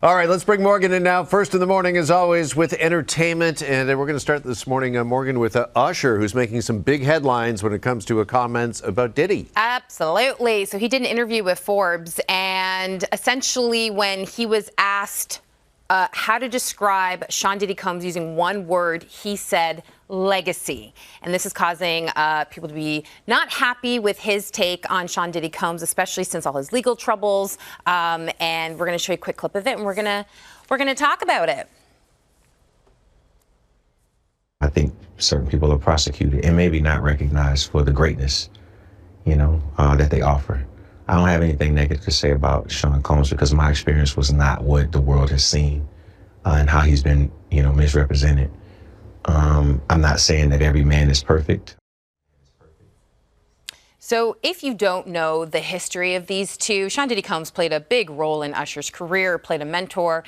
All right, let's bring Morgan in now. First in the morning, as always, with entertainment. And we're going to start this morning, Morgan, with Usher, who's making some big headlines when it comes to comments about Diddy. Absolutely. So he did an interview with Forbes, and essentially when he was asked how to describe Sean Diddy Combs using one word, he said legacy. And this is causing people to be not happy with his take on Sean Diddy Combs, especially since all his legal troubles. And we're going to show you a quick clip of it, and we're going to talk about it. I think certain people are prosecuted and maybe not recognized for the greatness, that they offer. I don't have anything negative to say about Sean Combs because my experience was not what the world has seen and how he's been, misrepresented. I'm not saying that every man is perfect. So if you don't know the history of these two, Sean Diddy Combs played a big role in Usher's career, played a mentor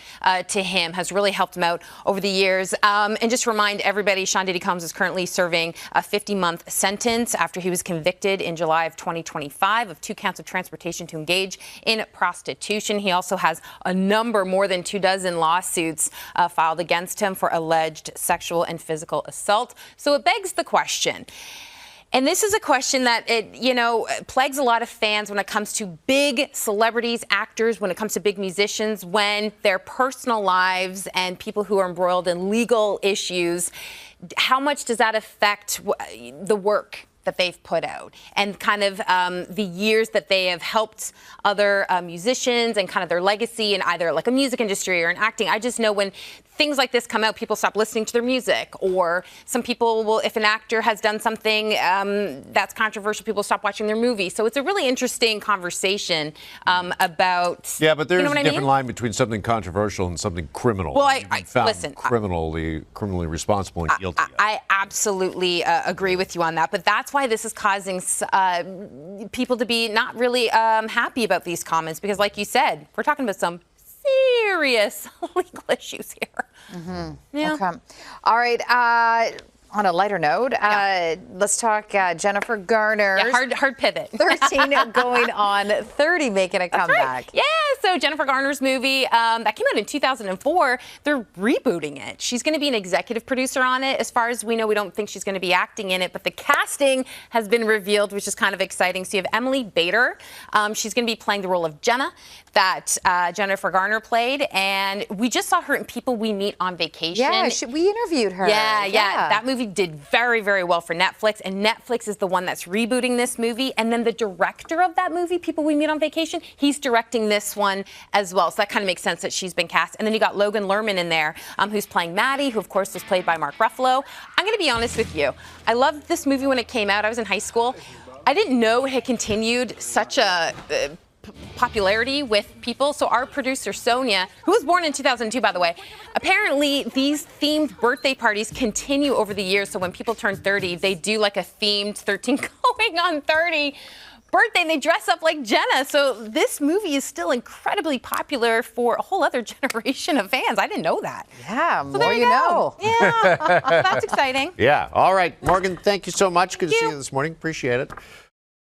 to him, has really helped him out over the years. And just remind everybody, Sean Diddy Combs is currently serving a 50-month sentence after he was convicted in July of 2025 of 2 counts of transportation to engage in prostitution. He also has a number, more than 24 lawsuits filed against him for alleged sexual and physical assault. So it begs the question. And this is a question that plagues a lot of fans when it comes to big celebrities, actors, when it comes to big musicians, when their personal lives and people who are embroiled in legal issues, how much does that affect the work that they've put out and kind of the years that they have helped other musicians and kind of their legacy in either like a music industry or in acting? I just know when things like this come out, people stop listening to their music, or some people will, if an actor has done something that's controversial, people stop watching their movie. So it's a really interesting conversation about. Yeah, but there's a different line between something controversial and something criminal. Well, I found listen, criminally responsible and guilty. I absolutely agree with you on that, but that's why this is causing people to be not really happy about these comments because, like you said, we're talking about some serious legal issues here. Mm-hmm. Yeah. Okay. All right. On a lighter note, let's talk Jennifer Garner. Yeah, hard pivot. 13 going on 30, making a comeback. Right. Yeah, so Jennifer Garner's movie that came out in 2004, they're rebooting it. She's going to be an executive producer on it. As far as we know, we don't think she's going to be acting in it, but the casting has been revealed, which is kind of exciting. So you have Emily Bader. She's going to be playing the role of Jenna that Jennifer Garner played, and we just saw her in People We Meet on Vacation. Yeah, we interviewed her. Yeah. That movie did very, very well for Netflix, and Netflix is the one that's rebooting this movie. And then the director of that movie, People We Meet on Vacation, he's directing this one as well. So that kind of makes sense that she's been cast. And then you got Logan Lerman in there, who's playing Maddie, who of course was played by Mark Ruffalo. I'm going to be honest with you. I loved this movie when it came out. I was in high school. I didn't know it had continued such a popularity with people. So our producer, Sonia, who was born in 2002, by the way, apparently these themed birthday parties continue over the years. So when people turn 30, they do like a themed 13 going on 30 birthday, and they dress up like Jenna. So this movie is still incredibly popular for a whole other generation of fans. I didn't know that. Yeah, so more you know. Yeah, that's exciting. Yeah. All right, Morgan, thank you so much. Good to see you this morning. Appreciate it.